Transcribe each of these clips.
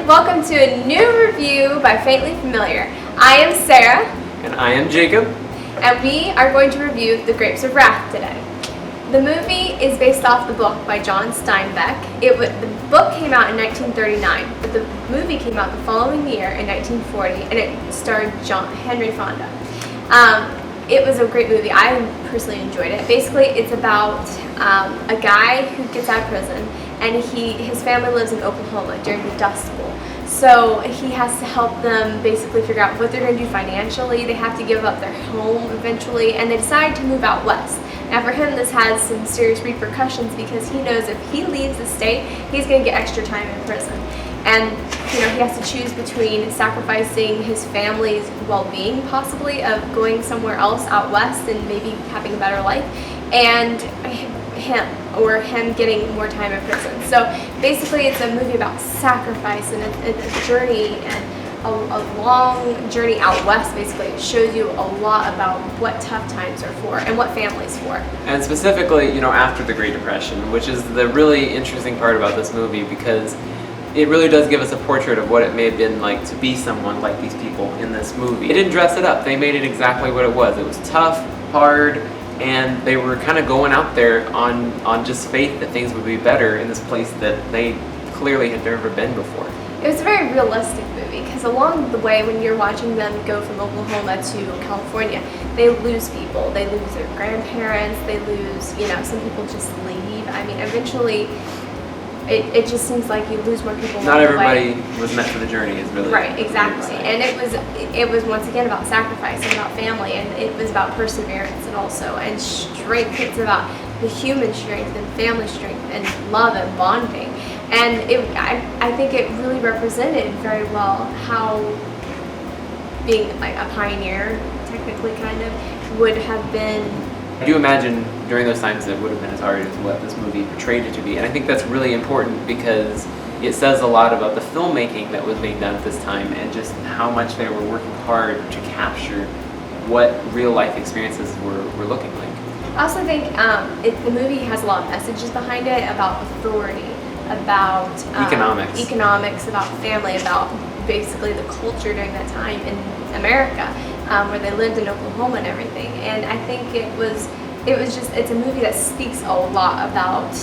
Welcome to a new review by Faintly Familiar. I am Sarah. And I am Jacob. And we are going to review The Grapes of Wrath today. The movie is based off the book by John Steinbeck. The book came out in 1939, but the movie came out the following year in 1940, and it starred Henry Fonda. It was a great movie. I personally enjoyed it. Basically, it's about a guy who gets out of prison, and his family lives in Oklahoma during the Dust Bowl. So he has to help them basically figure out what they're going to do financially. They have to give up their home eventually, and they decide to move out west. Now for him, this has some serious repercussions because he knows if he leaves the state, he's going to get extra time in prison. And he has to choose between sacrificing his family's well-being, possibly, of going somewhere else out west and maybe having a better life, and him getting more time in prison. So basically, it's a movie about sacrifice and a journey and a long journey out west. Basically, it shows you a lot about what tough times are for and what family's for. And specifically, after the Great Depression, which is the really interesting part about this movie, because it really does give us a portrait of what it may have been like to be someone like these people in this movie. They didn't dress it up. They made it exactly what it was. It was tough, hard, and they were kind of going out there on just faith that things would be better in this place that they clearly had never been before. It was a very realistic movie because along the way, when you're watching them go from Oklahoma to California, they lose people. They lose their grandparents. They lose, some people just leave. I mean, eventually, it just seems like you lose more people. Not everybody was meant for the journey, is really right. Exactly, and it was once again about sacrifice and about family, and it was about perseverance and strength. It's about the human strength and family strength and love and bonding. And I think it really represented very well how being like a pioneer, technically, kind of, would have been. I do imagine during those times it would have been as hard as what this movie portrayed it to be. And I think that's really important because it says a lot about the filmmaking that was being done at this time and just how much they were working hard to capture what real life experiences were looking like. I also think the movie has a lot of messages behind it about authority, about economics, about family, about basically the culture during that time in America, where they lived in Oklahoma and everything. And I think it's a movie that speaks a lot about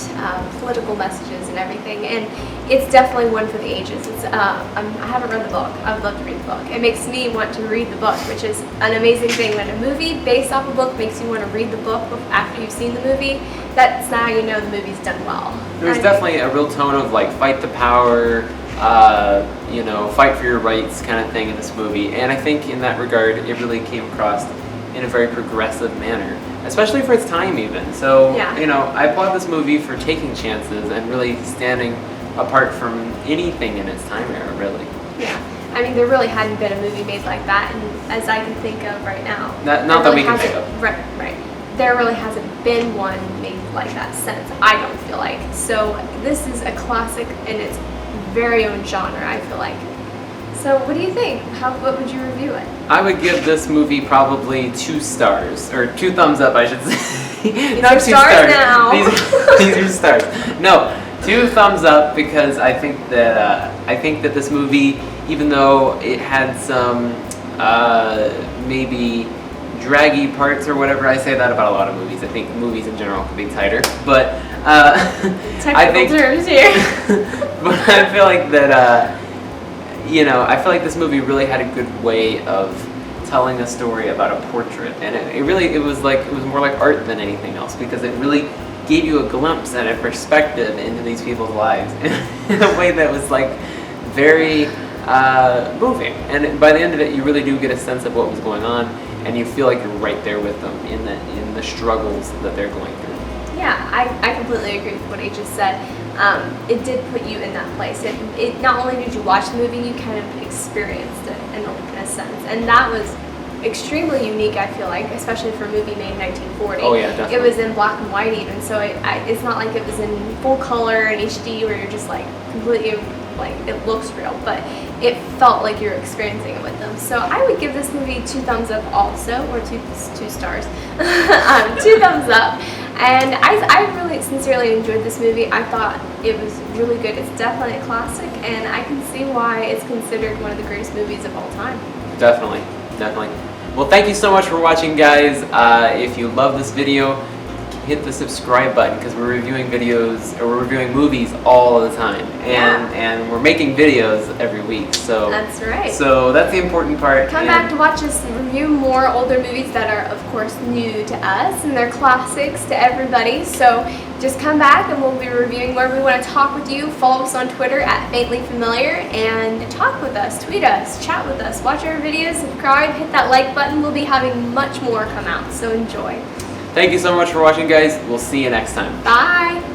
political messages and everything. And it's definitely one for the ages. I haven't read the book. I would love to read the book. It makes me want to read the book, which is an amazing thing. When a movie based off a book makes you want to read the book after you've seen the movie, that's now you know the movie's done well. There's definitely a real tone of like fight the power, fight for your rights kind of thing in this movie. And I think in that regard, it really came across in a very progressive manner, especially for its time even. So, yeah. I applaud this movie for taking chances and really standing apart from anything in its time era, really. Yeah. I mean, there really hadn't been a movie made like that, and as I can think of right now. Not that we can think of. Right. There really hasn't been one made like that since, I don't feel like. So this is a classic in its very own genre, I feel like. So what do you think? What would you review it? I would give this movie probably 2 stars, or 2 thumbs up, I should say. These Not are 2 stars now. These are stars. No, 2 thumbs up because I think that this movie, even though it had some maybe draggy parts or whatever, I say that about a lot of movies. I think movies in general can be tighter, but technical terms here. But I feel like that. I feel like this movie really had a good way of telling a story about a portrait, and it was more like art than anything else because it really gave you a glimpse and a perspective into these people's lives in a way that was like very moving. And by the end of it, you really do get a sense of what was going on, and you feel like you're right there with them in the struggles that they're going through. Yeah, I completely agree with what he just said. It did put you in that place. It not only did you watch the movie, you kind of experienced it in a sense. And that was extremely unique, I feel like, especially for a movie made in 1940. Oh, yeah, definitely. It was in black and white even, so it's not like it was in full color and HD where you're just like completely, like, it looks real, but it felt like you're experiencing it with them. So I would give this movie 2 thumbs up also, or two stars. 2 thumbs up. And I really sincerely enjoyed this movie. I thought it was really good. It's definitely a classic, and I can see why it's considered one of the greatest movies of all time. Definitely, definitely. Well, thank you so much for watching, guys. If you love this video, hit the subscribe button because we're reviewing videos, or we're reviewing movies all the time, and we're making videos every week. So that's right. So that's the important part. Come back to watch us review more older movies that are, of course, new to us, and they're classics to everybody. So just come back, and we'll be reviewing more. We want to talk with you. Follow us on Twitter at FaintlyFamiliar, and talk with us, tweet us, chat with us, watch our videos, subscribe, hit that like button. We'll be having much more come out. So enjoy. Thank you so much for watching, guys. We'll see you next time. Bye.